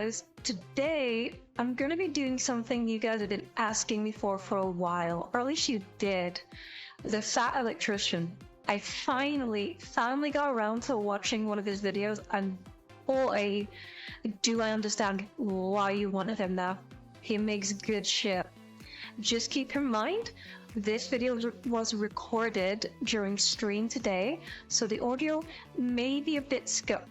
guys, today I'm gonna be doing something you guys have been asking me for a while, or at least you did. The Fat Electrician. I finally got around to watching one of his videos, and boy, do I understand why you wanted him now. He makes good shit. Just keep in mind, this video was recorded during stream today, so the audio may be a bit scuffed.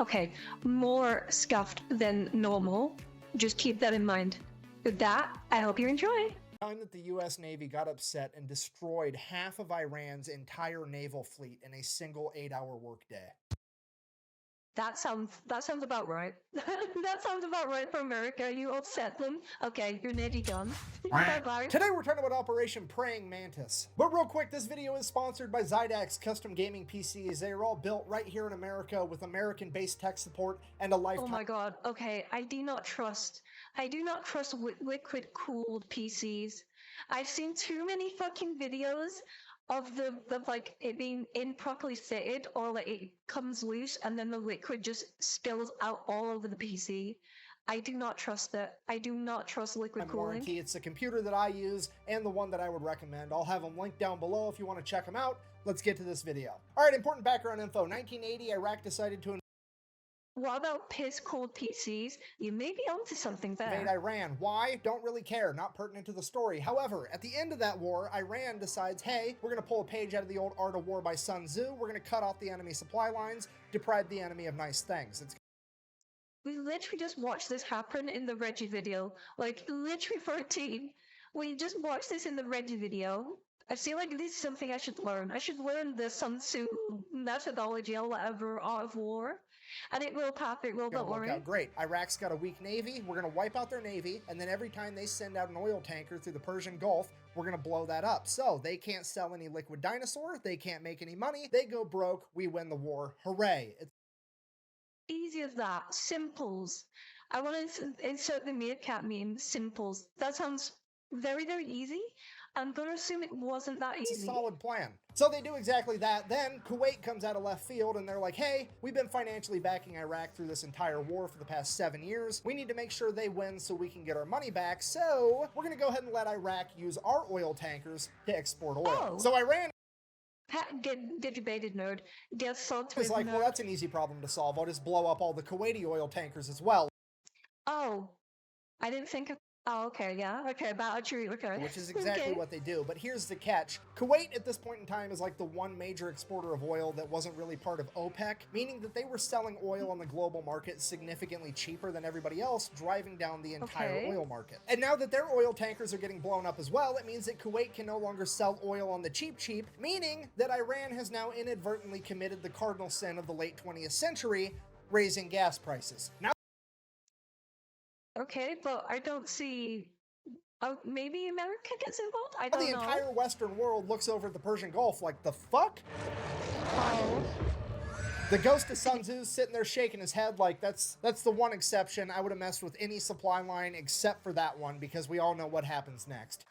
Okay, more scuffed than normal. Just keep that in mind. With that, I hope you enjoy. Time that the US Navy got upset and destroyed half of Iran's entire naval fleet in a single 8-hour workday. That sounds about right. That sounds about right for America. You upset them. Okay, your Navy gone. Bye-bye. Today we're talking about Operation Praying Mantis. But real quick, this video is sponsored by Zydax Custom Gaming PCs. They are all built right here in America with American-based tech support and a lifetime. Oh my god. Okay, I do not trust liquid-cooled PCs. I've seen too many fucking videos of the like it being improperly fitted, or like it comes loose and then the liquid just spills out all over the PC. I do not trust it. I do not trust liquid cooling. Warranty. It's the computer that I use and the one that I would recommend. I'll have them linked down below if you want to check them out. Let's get to this video. All right, important background info. 1980, Iraq decided to What about piss cold PCs? You may be onto something there. invade Iran. Why? Don't really care. Not pertinent to the story. However, at the end of that war, Iran decides, hey, we're going to pull a page out of the old Art of War by Sun Tzu. We're going to cut off the enemy supply lines, deprive the enemy of nice things. We literally just watched this happen in the Reggie video. Like, literally 13. We just watched this in the Reggie video. I feel like this is something I should learn. I should learn the Sun Tzu methodology or whatever, Art of War. And it will pop, it will, don't worry. Out great. Iraq's got a weak navy. We're going to wipe out their navy, and then every time they send out an oil tanker through the Persian Gulf, we're going to blow that up. So they can't sell any liquid dinosaur. They can't make any money. They go broke. We win the war. Hooray. It's easy as that. Simples. I want to insert the meerkat meme. Simples. That sounds very, very easy. I'm going to assume it wasn't that easy. It's a solid plan. So they do exactly that. Then Kuwait comes out of left field and they're like, hey, we've been financially backing Iraq through this entire war for the past 7 years. We need to make sure they win so we can get our money back. So we're going to go ahead and let Iraq use our oil tankers to export oil. Oh. So Iran Get debated, nerd. Get salt is like, well, that's an easy problem to solve. I'll just blow up all the Kuwaiti oil tankers as well. Oh, I didn't think of. Oh, okay, yeah, okay, battery, okay. Which is exactly what they do. But here's the catch. Kuwait at this point in time is like the one major exporter of oil that wasn't really part of OPEC, meaning that they were selling oil on the global market significantly cheaper than everybody else, driving down the entire oil market. And now that their oil tankers are getting blown up as well, it means that Kuwait can no longer sell oil on the cheap, meaning that Iran has now inadvertently committed the cardinal sin of the late 20th century, raising gas prices. Now, okay, but I don't see. Oh, maybe America gets involved? I don't know. The entire Western world looks over at the Persian Gulf like, the fuck? Oh. The ghost of Sun Tzu's sitting there shaking his head like, that's the one exception. I would have messed with any supply line except for that one, because we all know what happens next.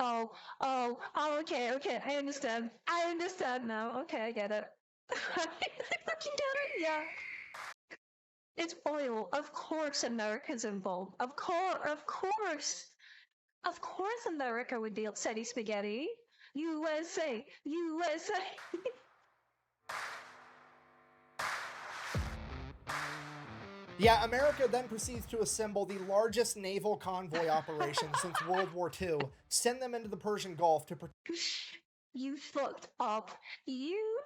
Oh, okay, I understand. I understand now. Okay, I get it. I fucking get it, yeah. It's oil. Of course America's involved. Of course America would be upsetty spaghetti. USA. Yeah, America then proceeds to assemble the largest naval convoy operation since World War II, send them into the Persian Gulf to You fucked up. You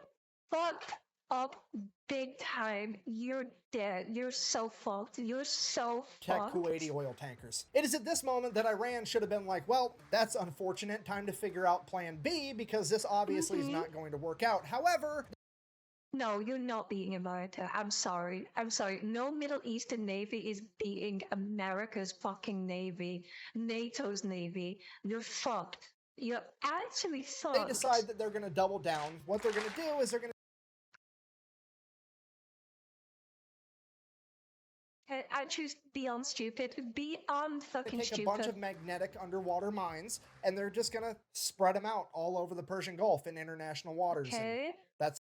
fucked up big time. You're dead. You're so fucked. You're so fucked. Kuwaiti oil tankers. It is at this moment that Iran should have been like, well, that's unfortunate. Time to figure out plan B, because this obviously is not going to work out. However, no, you're not beating America. I'm sorry. No Middle Eastern Navy is beating America's fucking Navy. NATO's Navy. You're fucked. You're actually fucked. They decide that they're going to double down. What they're going to do is they're going to I choose beyond stupid. Beyond fucking take stupid. a bunch of magnetic underwater mines, and they're just going to spread them out all over the Persian Gulf in international waters. Okay. That's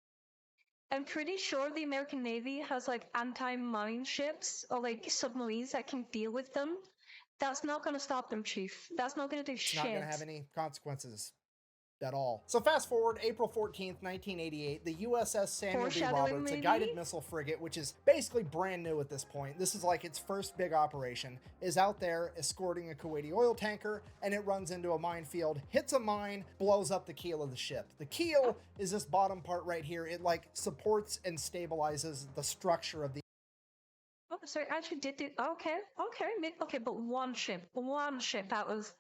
I'm pretty sure the American Navy has like anti-mine ships or like submarines that can deal with them. That's not gonna stop them, Chief. That's not gonna do It's shit. not going to have any consequences at all. So fast forward, April 14th, 1988, the USS Samuel B. Foreshadowing, Roberts, a maybe? guided missile frigate, which is basically brand new at this point. This is like its first big operation, is out there escorting a Kuwaiti oil tanker, and it runs into a minefield, hits a mine, blows up the keel of the ship. The keel is this bottom part right here. It like supports and stabilizes the structure of the Oh, so it actually did do. Okay, but one ship out of,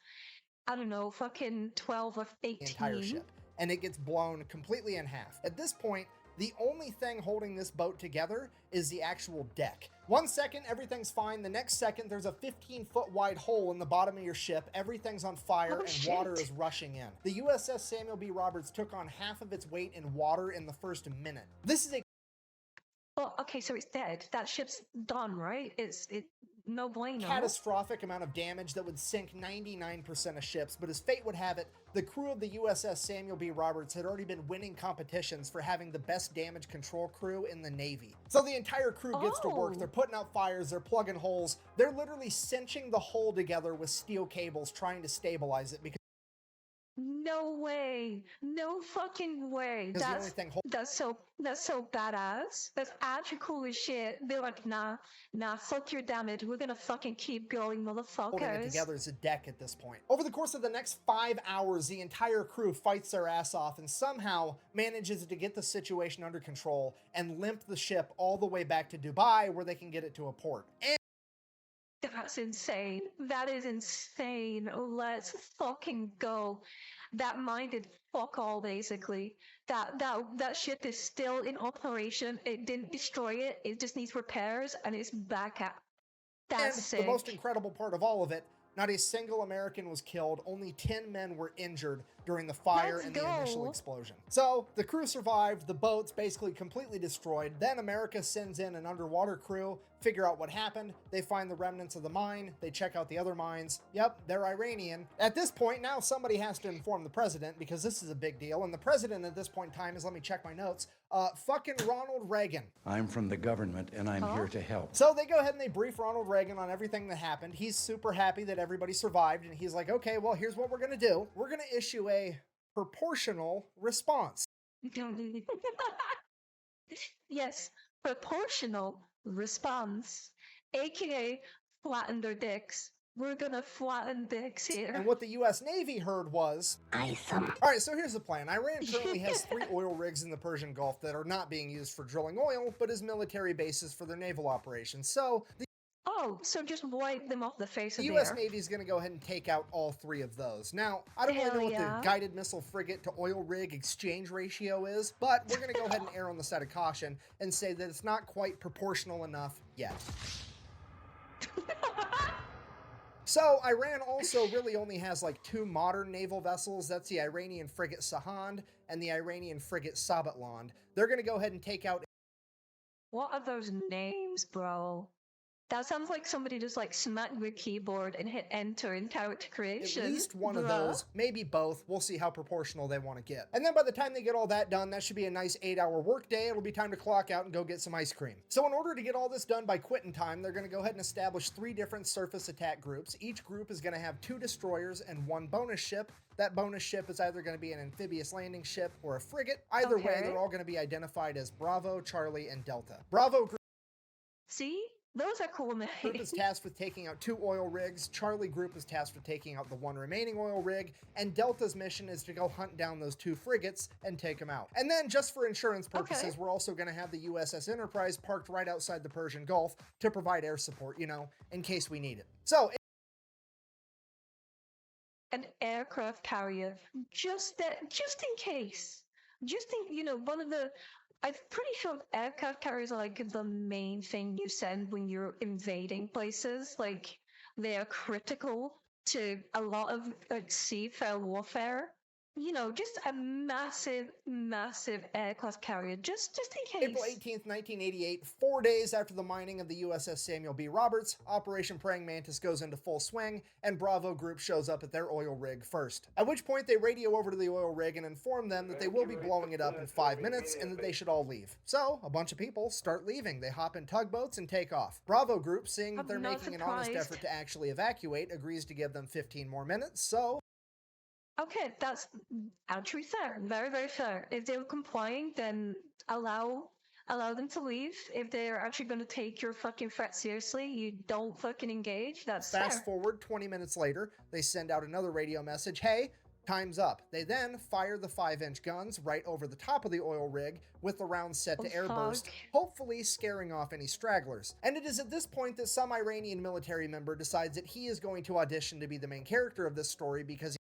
I don't know, fucking 12 or 18. entire ship, and it gets blown completely in half. At this point, the only thing holding this boat together is the actual deck. 1 second, everything's fine. The next second, there's a 15-foot wide hole in the bottom of your ship. Everything's on fire, and shit. water is rushing in. The USS Samuel B. Roberts took on half of its weight in water in the first minute. This is a Well, okay, so it's dead. That ship's done, right? No bueno. catastrophic amount of damage that would sink 99% of ships, but as fate would have it, the crew of the USS Samuel B. Roberts had already been winning competitions for having the best damage control crew in the Navy. So the entire crew gets to work. Oh. They're putting out fires, they're plugging holes, they're literally cinching the hull together with steel cables trying to stabilize it because No way. No fucking way. the only thing That's so badass. That's actually cool as shit. They're like, nah, fuck your damage. We're gonna fucking keep going, holding it motherfuckers. together is a deck at this point. Over the course of the next 5 hours, the entire crew fights their ass off and somehow manages to get the situation under control and limp the ship all the way back to Dubai where they can get it to a port. And That's insane. That is insane. Let's fucking go. That mine did fuck all, basically. That ship is still in operation. It didn't destroy it. It just needs repairs, and it's back at. That's sick. the most incredible part of all of it, not a single American was killed. Only 10 men were injured during the fire Let's and the initial go. explosion. So the crew survived, the boat's basically completely destroyed. Then America sends in an underwater crew, figure out what happened. They find the remnants of the mine. They check out the other mines. Yep, they're Iranian. At this point, now somebody has to inform the president because this is a big deal. And the president at this point in time is, let me check my notes, fucking Ronald Reagan. I'm from the government and I'm here to help. So they go ahead and they brief Ronald Reagan on everything that happened. He's super happy that everybody survived, and he's like, okay, well, here's what we're gonna do. We're gonna issue a proportional response. Yes, proportional response, aka flatten their dicks. We're gonna flatten dicks here. And what the U.S. Navy heard was, Awesome. all right, so here's the plan. Iran currently has 3 oil rigs in the Persian Gulf that are not being used for drilling oil, but as military bases for their naval operations. So the Oh, so just wipe them off the face of the U.S. earth. Navy is going to go ahead and take out all 3 of those. Now, I don't really Hell know what yeah. the guided missile frigate to oil rig exchange ratio is, but we're going to go ahead and err on the side of caution and say that it's not quite proportional enough yet. So Iran also really only has like 2 modern naval vessels. That's the Iranian frigate Sahand and the Iranian frigate Sabatland. They're going to go ahead and take out What are those names, bro? That sounds like somebody just like smacked their keyboard and hit enter in character at creation. least one of Bruh. those, maybe both. We'll see how proportional they want to get. And then by the time they get all that done, that should be a nice 8-hour work day. It'll be time to clock out and go get some ice cream. So in order to get all this done by quitting time, they're going to go ahead and establish 3 different surface attack groups. Each group is going to have 2 destroyers and 1 bonus ship. That bonus ship is either going to be an amphibious landing ship or a frigate. Either way, Okay. they're all going to be identified as Bravo, Charlie, and Delta. Bravo group See? Those are cool names. is tasked with taking out 2 oil rigs, Charlie group is tasked with taking out the 1 remaining oil rig, and Delta's mission is to go hunt down those 2 frigates and take them out. And then, just for insurance purposes, Okay. we're also going to have the USS Enterprise parked right outside the Persian Gulf to provide air support, you know, in case we need it. So, An aircraft carrier, just in case. One of the. I'm pretty sure aircraft carriers are like the main thing you send when you're invading places. Like, they are critical to a lot of like seafarer warfare. you know, just a massive, massive aircraft carrier, just in April case. 18th, 1988, 4 days after the mining of the USS Samuel B. Roberts, Operation Praying Mantis goes into full swing, and Bravo Group shows up at their oil rig first. At which point, they radio over to the oil rig and inform them that they will be blowing it up in 5 minutes and that they should all leave. So, a bunch of people start leaving. They hop in tugboats and take off. Bravo Group, seeing that they're I'm not making an honest surprised. effort to actually evacuate, agrees to give them 15 more minutes, so Okay, that's actually fair. Very, very fair. If they're complying, then allow them to leave. If they're actually going to take your fucking threat seriously, you don't fucking engage. That's fast fair. forward 20 minutes later, they send out another radio message, hey, time's up. They then fire the 5-inch guns right over the top of the oil rig with the rounds set to airburst, Fuck. hopefully scaring off any stragglers. And it is at this point that some Iranian military member decides that he is going to audition to be the main character of this story because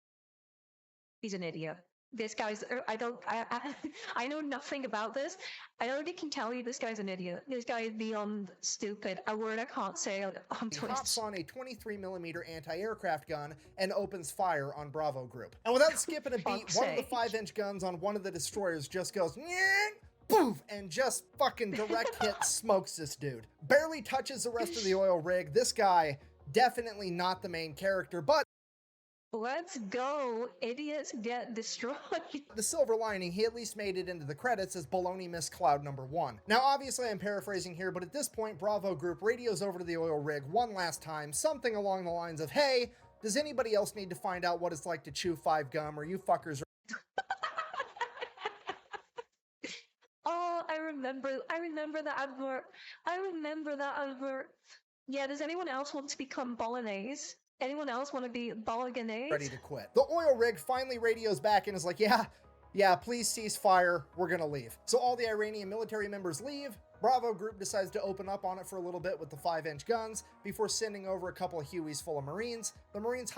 He's an idiot. This guy's. I know nothing about this. I already can tell you this guy's an idiot. This guy is beyond stupid. A word I can't say on he Twitter. hops on a 23mm anti-aircraft gun and opens fire on Bravo Group. And without skipping a beat, Fuck's one of the sake. 5-inch guns on one of the destroyers just goes, "Nyeh," poof, and just fucking direct hit smokes this dude. Barely touches the rest of the oil rig. This guy, definitely not the main character, but Let's go. Idiots get destroyed. the silver lining, he at least made it into the credits as Baloney Miss Cloud #1. Now, obviously, I'm paraphrasing here, but at this point, Bravo Group radios over to the oil rig one last time, something along the lines of, hey, does anybody else need to find out what it's like to chew 5 gum, or you fuckers are Oh, I remember that advert. I remember that advert. Yeah, does anyone else want to become Bolognese? Anyone else want to be Bolognese? ready to quit? The oil rig finally radios back and is like, yeah, please cease fire, we're gonna leave. So all the Iranian military members leave. Bravo Group decides to open up on it for a little bit with the 5-inch guns before sending over a couple of Hueys full of Marines. The Marines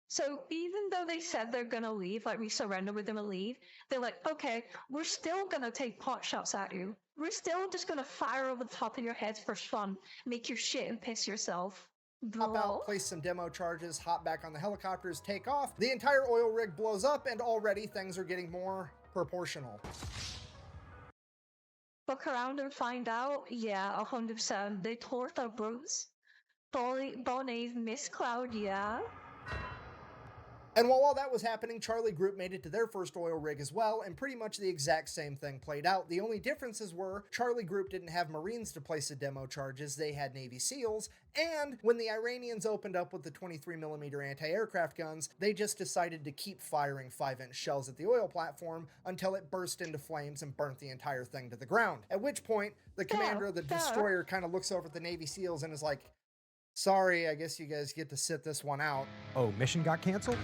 So even though they said they're gonna leave, like we surrender, we're gonna leave, they're like, okay, we're still gonna take pot shots at you. We're still just gonna fire over the top of your heads for fun, make you shit and piss yourself. hop out, place some demo charges, hop back on the helicopters, take off. The entire oil rig blows up, and already things are getting more proportional. Look around and find out, yeah, 100%. They tore the Bruce. Bolognese Miss Cloud, yeah. And while all that was happening, Charlie Group made it to their first oil rig as well, and pretty much the exact same thing played out. The only differences were Charlie Group didn't have Marines to place the demo charges, they had Navy SEALs, and when the Iranians opened up with the 23mm anti-aircraft guns, they just decided to keep firing 5-inch shells at the oil platform until it burst into flames and burnt the entire thing to the ground. At which point, the commander of the destroyer kind of looks over at the Navy SEALs and is like, sorry, I guess you guys get to sit this one out. Oh, mission got canceled?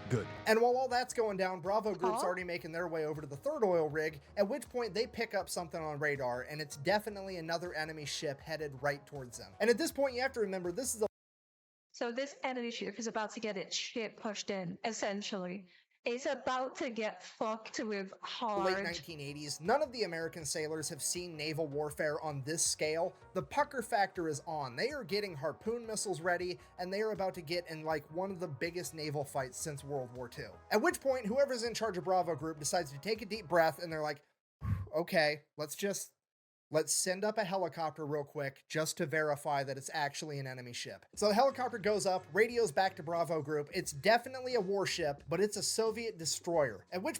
Good. And while all that's going down, Bravo Group's already making their way over to the third oil rig, at which point they pick up something on radar, and it's definitely another enemy ship headed right towards them. And at this point, you have to remember, this is a So this enemy ship is about to get its shit pushed in, essentially. It's about to get fucked with hard. late 1980s. None of the American sailors have seen naval warfare on this scale. The pucker factor is on. They are getting harpoon missiles ready, and they are about to get in like one of the biggest naval fights since World War II. At which point, whoever's in charge of Bravo Group decides to take a deep breath, and they're like, okay, let's send up a helicopter real quick just to verify that it's actually an enemy ship. So the helicopter goes up, radios back to Bravo Group. It's definitely a warship, but it's a Soviet destroyer. At which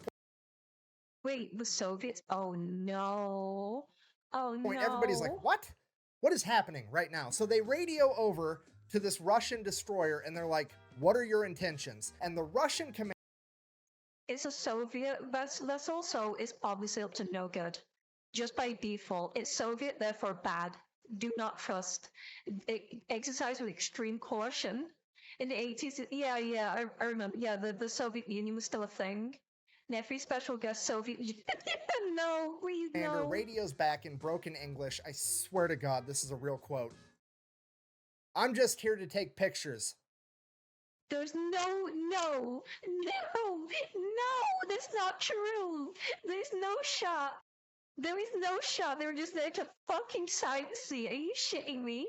Wait, the Soviets? Oh no. Oh point, no. everybody's like, what? What is happening right now? So they radio over to this Russian destroyer, and they're like, what are your intentions? And the Russian commander It's a Soviet vessel, so it's obviously up to no good. Just by default, it's Soviet, therefore bad. Do not trust. Exercise with extreme caution. In the 80s, I remember. Yeah, the Soviet Union was still a thing. And every special guest Soviet no, we know. radios back in broken English. I swear to God, this is a real quote. I'm just here to take pictures. There's no, that's not true. There's no shot. There is no shot. They were just there to fucking sightsee. Are you shitting me?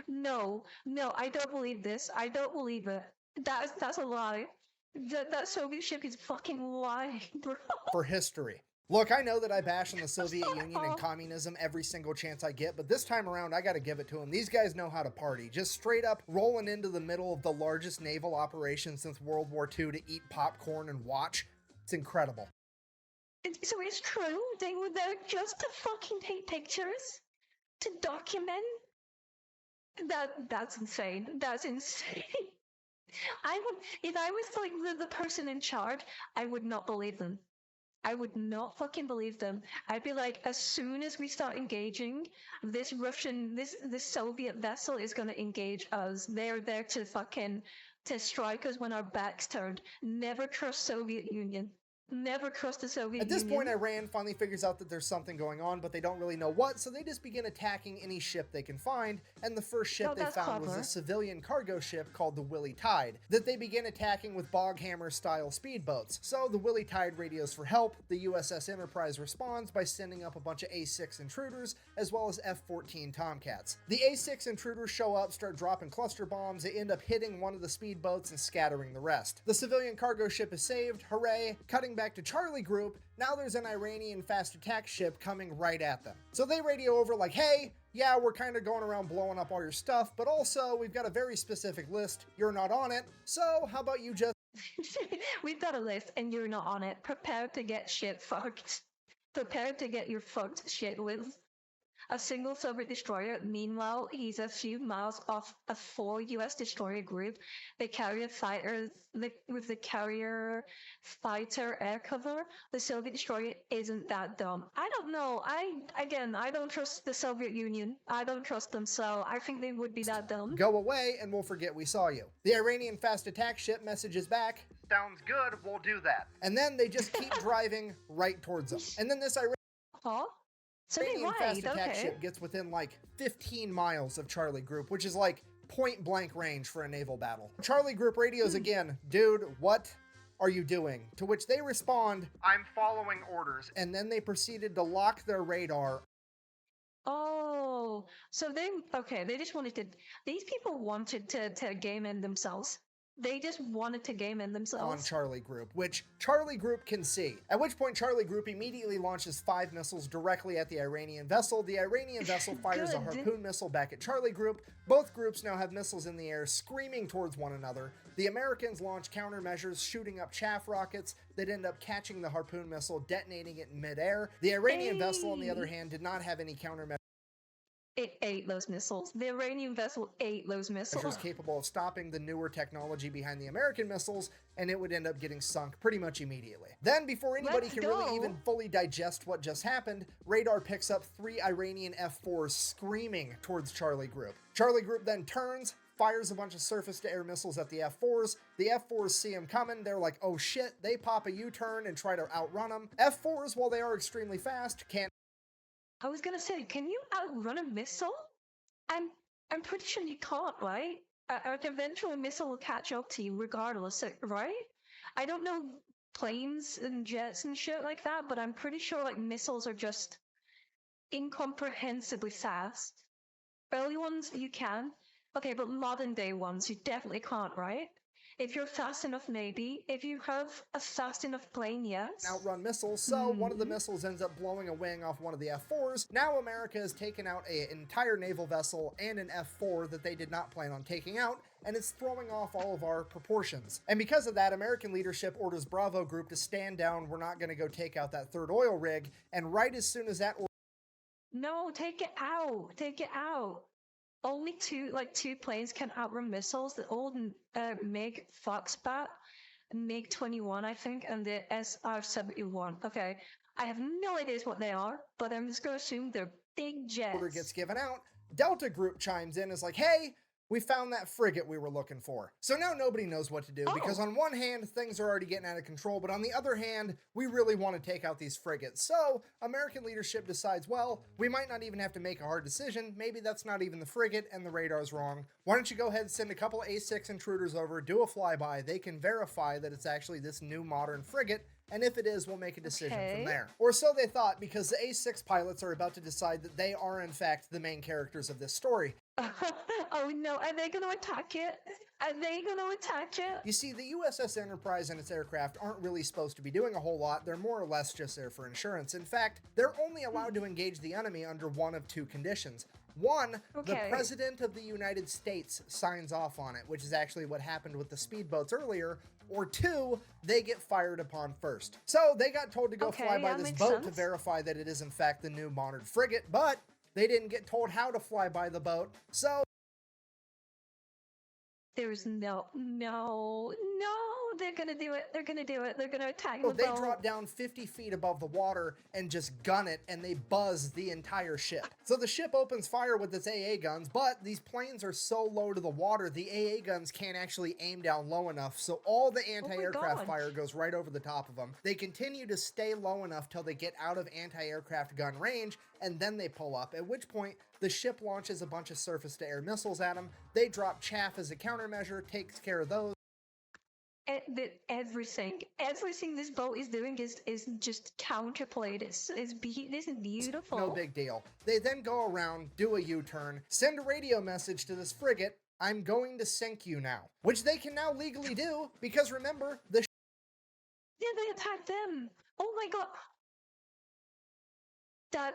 No, I don't believe this. I don't believe it. That's a lie. That Soviet ship is fucking lying, bro. For history. Look, I know that I bash on the Soviet Union and communism every single chance I get, but this time around, I gotta give it to them. These guys know how to party. Just straight up rolling into the middle of the largest naval operation since World War II to eat popcorn and watch. It's incredible. So it's true, they were there just to fucking take pictures? To document? That's insane. That's insane. I would, if I was like the person in charge, I would not believe them. I would not fucking believe them. I'd be like, as soon as we start engaging, this Soviet vessel is gonna engage us. They're there to strike us when our back's turned. Never trust Soviet Union. Never trust the Soviet Union. At this point, Iran finally figures out that there's something going on, but they don't really know what, so they just begin attacking any ship they can find, and the first ship they found was a civilian cargo ship called the Willie Tide, that they begin attacking with Boghammer-style speedboats. So the Willie Tide radios for help, the USS Enterprise responds by sending up a bunch of A-6 intruders, as well as F-14 Tomcats. The A-6 intruders show up, start dropping cluster bombs, they end up hitting one of the speedboats and scattering the rest. The civilian cargo ship is saved, hooray, cutting back to Charlie Group, now there's an Iranian fast attack ship coming right at them. So they radio over like, hey, yeah, we're kind of going around blowing up all your stuff, but also we've got a very specific list, you're not on it, so how about you just... We've got a list and you're not on it. Prepare to get shit fucked. Prepare to get your fucked shit with. A single Soviet destroyer, meanwhile, he's a few miles off a 4 US destroyer group. They carry a fighter with the carrier fighter air cover. The Soviet destroyer isn't that dumb. I don't know. I don't trust the Soviet Union. I don't trust them, so I think they would be that dumb. Go away and we'll forget we saw you. The Iranian fast attack ship messages back, sounds good, we'll do that. And then they just keep driving right towards them. And then this Iranian fast attack ship gets within like 15 miles of Charlie Group, which is like point blank range for a naval battle. Charlie Group radios again, dude, what are you doing? To which they respond, I'm following orders. And then they proceeded to lock their radar. Oh, so they just wanted to, these people wanted to game in themselves. They just wanted to game in themselves. On Charlie Group, which Charlie Group can see. At which point Charlie Group immediately launches 5 missiles directly at the Iranian vessel. The Iranian vessel fires a harpoon missile back at Charlie Group. Both groups now have missiles in the air screaming towards one another. The Americans launch countermeasures, shooting up chaff rockets that end up catching the harpoon missile, detonating it in midair. The Iranian vessel, on the other hand, did not have any countermeasures. It ate those missiles. The Iranian vessel ate those missiles. Was capable of stopping the newer technology behind the American missiles, and it would end up getting sunk pretty much immediately. Then, before anybody can really even fully digest what just happened, radar picks up 3 Iranian F-4s screaming towards Charlie Group. Charlie Group then turns, fires a bunch of surface-to-air missiles at the F-4s. The F-4s see them coming, they're like, oh shit, they pop a U-turn and try to outrun them. F-4s, while they are extremely fast, can't... I was gonna say, can you outrun a missile? I'm pretty sure you can't, right? An eventual missile will catch up to you regardless, right? I don't know planes and jets and shit like that, but I'm pretty sure like missiles are just incomprehensibly fast. Early ones you can. Okay, but modern day ones you definitely can't, right? If you're fast enough, maybe. If you have a fast enough plane, yes. Outrun missiles, so one of the missiles ends up blowing a wing off one of the F-4s. Now America has taken out an entire naval vessel and an F-4 that they did not plan on taking out, and it's throwing off all of our proportions. And because of that, American leadership orders Bravo Group to stand down, we're not going to go take out that third oil rig, and right as soon as that... No, take it out! Take it out! Only two planes can outrun missiles. The old MiG Foxbat, MiG-21, I think, and the SR-71. Okay, I have no idea what they are, but I'm just going to assume they're big jets. Order gets given out. Delta Group chimes in, is like, hey, we found that frigate we were looking for. So now nobody knows what to do, because on one hand, things are already getting out of control, but on the other hand, we really want to take out these frigates. So American leadership decides, well, we might not even have to make a hard decision. Maybe that's not even the frigate and the radar's wrong. Why don't you go ahead and send a couple A6 intruders over, do a flyby. They can verify that it's actually this new modern frigate, and if it is, we'll make a decision from Okay. there. Or so they thought, because the A6 pilots are about to decide that they are in fact the main characters of this story. Oh no, are they gonna attack it? Are they gonna attack it? You see, the USS Enterprise and its aircraft aren't really supposed to be doing a whole lot. They're more or less just there for insurance. In fact, they're only allowed to engage the enemy under one of two conditions. One, the Okay. President of the United States signs off on it, which is actually what happened with the speedboats earlier. Or two, they get fired upon first. So they got told to go Okay, fly by that this makes boat to sense. verify that it is in fact the new modern frigate, but they didn't get told how to fly by the boat. So There's no, they're gonna do it. They're gonna do it. They're gonna attack the they boat. drop down 50 feet above the water and just gun it, and they buzz the entire ship. So the ship opens fire with its AA guns, but these planes are so low to the water, the AA guns can't actually aim down low enough, so all the anti-aircraft God. fire goes right over the top of them. They continue to stay low enough till they get out of anti-aircraft gun range, and then they pull up, at which point the ship launches a bunch of surface-to-air missiles at them. They drop chaff as a countermeasure, takes care of those. Everything this boat is doing is just counterplayed. This is beautiful. No big deal. They then go around, do a U-turn, send a radio message to this frigate, "I'm going to sink you now," which they can now legally do, because remember, the Yeah, they attacked them. Oh my god.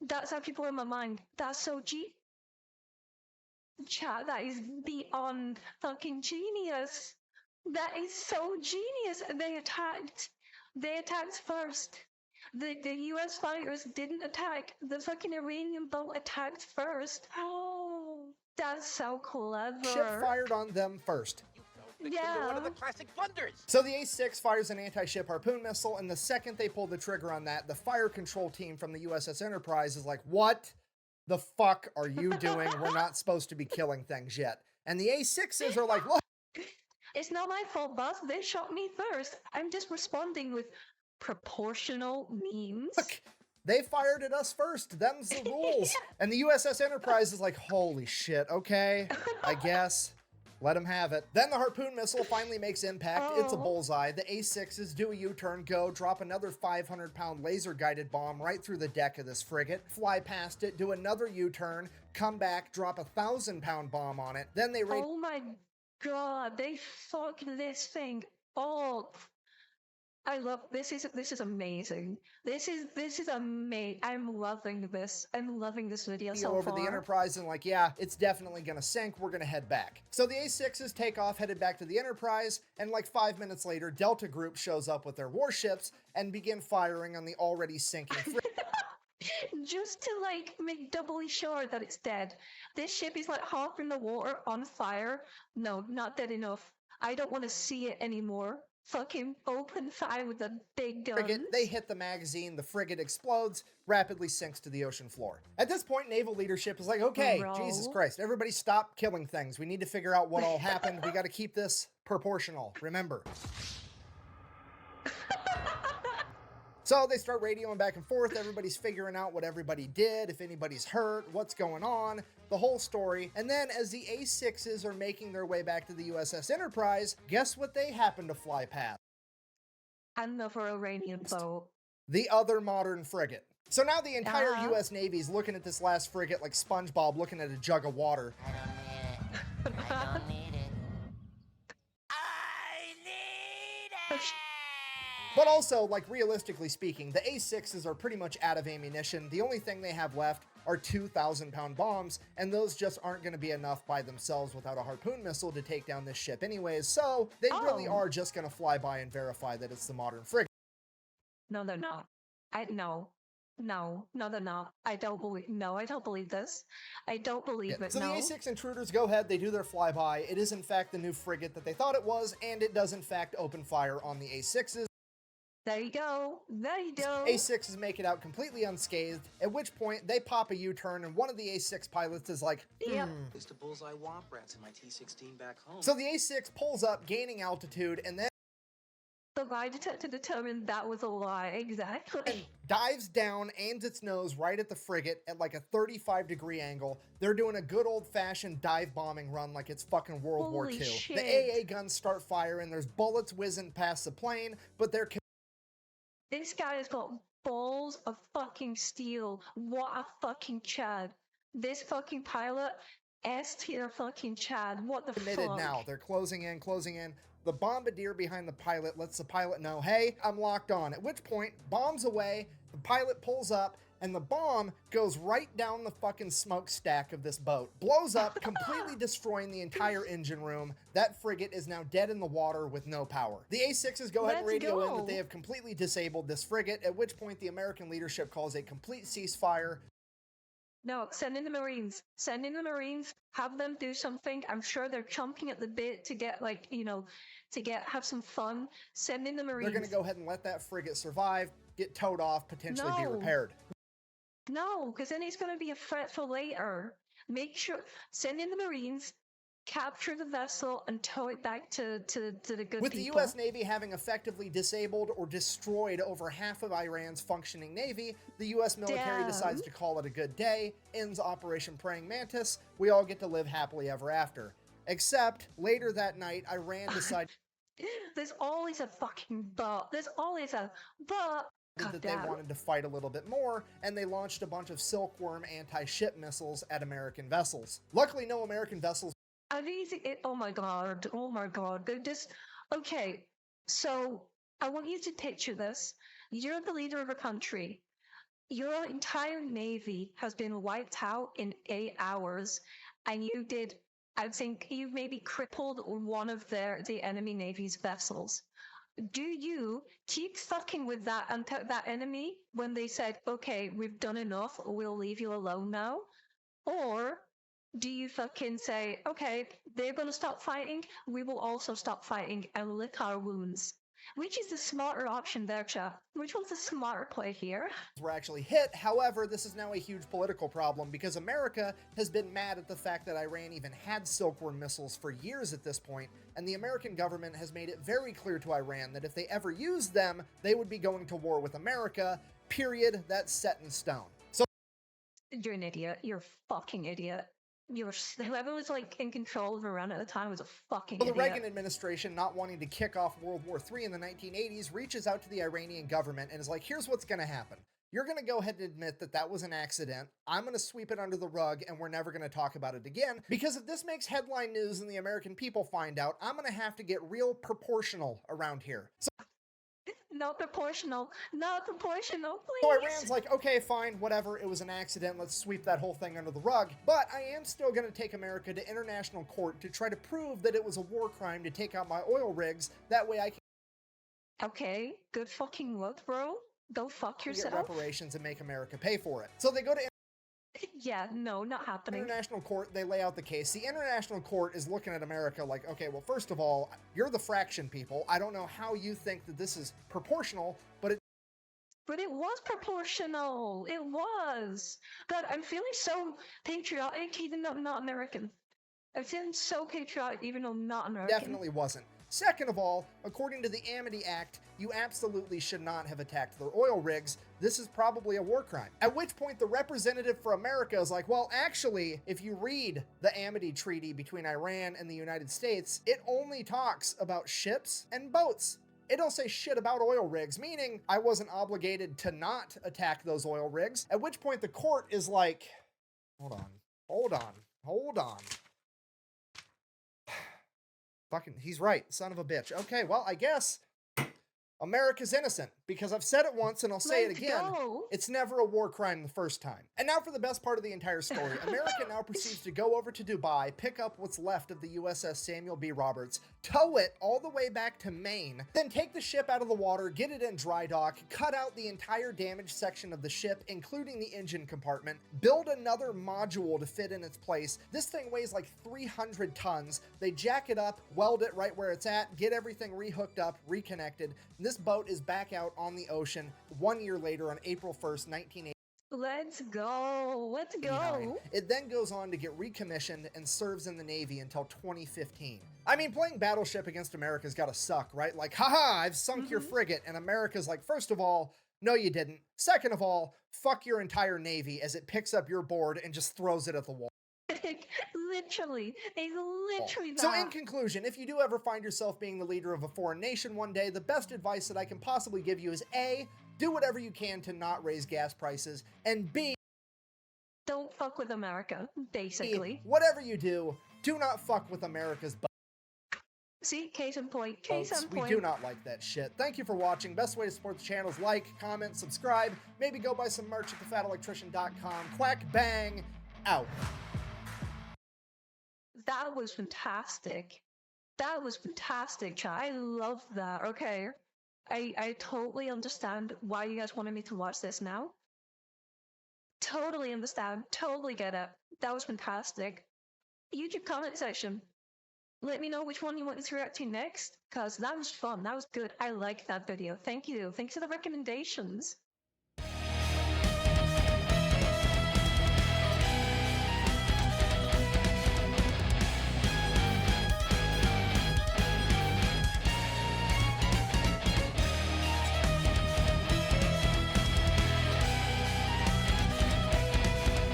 That's actually blowing my mind. That's so chat, that is beyond fucking genius. That is so genius. They attacked first. The US fighters didn't attack. The fucking Iranian boat attacked first. Oh, that's so clever. ship fired on them first. Yeah. One of the classic blunders. So the A6 fires an anti-ship harpoon missile, and the second they pull the trigger on that, the fire control team from the USS Enterprise is like, "What the fuck are you doing? We're not supposed to be killing things yet." And the A6s are like, "Look, It's not my fault, boss. They shot me first. I'm just responding with proportional means. they fired at us first. Them's the rules." And the USS Enterprise is like, "Holy shit, okay, I guess. Let them have it." Then the harpoon missile finally makes impact. It's a Oh. bullseye. The A6s do a U-turn, go, drop another 500-pound laser-guided bomb right through the deck of this frigate, fly past it, do another U-turn, come back, drop a 1,000-pound bomb on it. Then they Oh my god, they fucked this thing up. I love this is amazing. This is amazing. I'm loving this. I'm loving this video so over far. the Enterprise and like, yeah, it's definitely gonna sink. We're gonna head back. So the A6s take off, headed back to the Enterprise, and like 5 minutes later, Delta Group shows up with their warships and begin firing on the already sinking frigate. Just to like make doubly sure that it's dead. This ship is like half in the water on fire. No, not dead enough. I don't want to see it anymore. Fucking open fire with the big guns. Frigate, they hit the magazine, the frigate explodes, rapidly sinks to the ocean floor. At this point, naval leadership is like, "Okay, Bro. Jesus Christ, everybody stop killing things. We need to figure out what all happened. We got to keep this proportional, remember." So they start radioing back and forth. Everybody's figuring out what everybody did, if anybody's hurt, what's going on, the whole story. And then as the A6s are making their way back to the USS Enterprise, guess what they happen to fly past? Another Iranian boat. The other modern frigate. So now the entire Uh-huh. US Navy is looking at this last frigate like SpongeBob looking at a jug of water. I don't need it. I need it. But also, like, realistically speaking, the A6s are pretty much out of ammunition. The only thing they have left are 2,000-pound bombs, and those just aren't going to be enough by themselves without a harpoon missile to take down this ship anyways, so they really Oh. are just going to fly by and verify that it's the modern frigate. No, they're not. No, they're not. I don't believe this. I don't believe it. So No. the A6 intruders go ahead, they do their flyby. It is in fact the new frigate that they thought it was, and it does in fact open fire on the A6s. There you go. There you go. A6s make it out completely unscathed, at which point they pop a U-turn and one of the A6 pilots is like, Yep. It's the bullseye womp rats in my T-16 back home. So the A6 pulls up, gaining altitude, and then The lie detector determined that was a lie, exactly. And dives down, aims its nose right at the frigate at like a 35-degree angle. They're doing a good old-fashioned dive bombing run like it's fucking World War Holy II. shit. The AA guns start firing, there's bullets whizzing past the plane, but they're This guy has got balls of fucking steel. What a fucking Chad. This fucking pilot, S tier fucking Chad. What the committed fuck? now. They're closing in, closing in. The bombardier behind the pilot lets the pilot know, hey, I'm locked on. At which point, bombs away, the pilot pulls up, and the bomb goes right down the fucking smokestack of this boat. Blows up, completely destroying the entire engine room. That frigate is now dead in the water with no power. The A6s go ahead and Let's radio in go. that they have completely disabled this frigate, at which point the American leadership calls a complete ceasefire. No, send in the Marines. Send in the Marines. Have them do something. I'm sure they're chomping at the bit to get, like, you know, have some fun. Send in the Marines. They're going to go ahead and let that frigate survive, get towed off, potentially be No. repaired. No, because then it's going to be a threat for later. Make sure, send in the Marines, capture the vessel, and tow it back to the good With the people. U.S. Navy having effectively disabled or destroyed over half of Iran's functioning navy, the U.S. military decides to call it a good day, ends Operation Praying Mantis. We all get to live happily ever after. Except, later that night, Iran decided There's always a fucking but. There's always a but. that they wanted to fight a little bit more, and they launched a bunch of Silkworm anti-ship missiles at American vessels. Luckily, no American vessels. Are these? Oh my god! Oh my god! They're just okay. So I want you to picture this. You're the leader of a country. Your entire navy has been wiped out in 8 hours, and you did. I think you maybe crippled one of the enemy navy's vessels. Do you keep fucking with that enemy when they said, "Okay, we've done enough. We'll leave you alone now," or do you fucking say, "Okay, they're gonna stop fighting. We will also stop fighting and lick our wounds"? Which is the smarter option there, chat? Which one's the smarter play here? Were actually hit. However, this is now a huge political problem because America has been mad at the fact that Iran even had Silkworm missiles for years at this point, and the American government has made it very clear to Iran that if they ever used them, they would be going to war with America, period. That's set in stone. So You're an idiot. You're a fucking idiot. Whoever was like in control of Iran at the time was a fucking the idiot. Reagan administration, not wanting to kick off World War III in the 1980s, reaches out to the Iranian government and is like, here's what's going to happen. You're going to go ahead and admit that that was an accident. I'm going to sweep it under the rug and we're never going to talk about it again. Because if this makes headline news and the American people find out, I'm going to have to get real proportional around here. Not proportional, please. So Iran's like, okay, fine, whatever, it was an accident, let's sweep that whole thing under the rug. But I am still going to take America to international court to try to prove that it was a war crime to take out my oil rigs. That way I can Okay, good fucking luck, bro. Go fuck get yourself. reparations and make America pay for it. So they go to Yeah, no, not happening. international court, they lay out the case. The international court is looking at America like, okay, well, first of all, you're the fraction people. I don't know how you think that this is proportional, but But it was proportional. It was. God, I'm feeling so patriotic even though I'm not American. I'm feeling so patriotic even though I'm not American. definitely wasn't. Second of all, according to the Amity Act, you absolutely should not have attacked their oil rigs. This is probably a war crime. At which point the representative for America is like, well, actually, if you read the Amity Treaty between Iran and the United States, it only talks about ships and boats. It don't say shit about oil rigs, meaning I wasn't obligated to not attack those oil rigs. At which point the court is like, hold on. Fucking, he's right, son of a bitch. Okay, well, I guess America's innocent, because I've said it once and I'll say it Let's again. go. It's never a war crime the first time. And now for the best part of the entire story. America now proceeds to go over to Dubai, pick up what's left of the USS Samuel B. Roberts, tow it all the way back to Maine, then take the ship out of the water, get it in dry dock, cut out the entire damaged section of the ship, including the engine compartment, build another module to fit in its place. This thing weighs like 300 tons. They jack it up, weld it right where it's at, get everything rehooked up, reconnected. This boat is back out on the ocean 1 year later on April 1st, 1980. Let's go. Let's Nine. go. It then goes on to get recommissioned and serves in the Navy until 2015. I mean, playing Battleship against America's gotta suck, right? Like, haha, I've sunk your frigate, and America's like, first of all, no you didn't. Second of all, fuck your entire Navy as it picks up your board and just throws it at the wall. Literally. It's literally that. So in conclusion, if you do ever find yourself being the leader of a foreign nation one day, the best advice that I can possibly give you is A, do whatever you can to not raise gas prices, and B, Don't fuck with America, basically. whatever you do not fuck with America's butt. See, case in point. Case in We point. do not like that shit. Thank you for watching. Best way to support the channel is like, comment, subscribe. Maybe go buy some merch at thefatElectrician.com. Quack bang, out. That was fantastic. That was fantastic, chat. I love that. Okay. I totally understand why you guys wanted me to watch this now. Totally understand. Totally get it. That was fantastic. YouTube comment section. Let me know which one you want to react to next, because that was fun. That was good. I liked that video. Thank you. Thanks for the recommendations.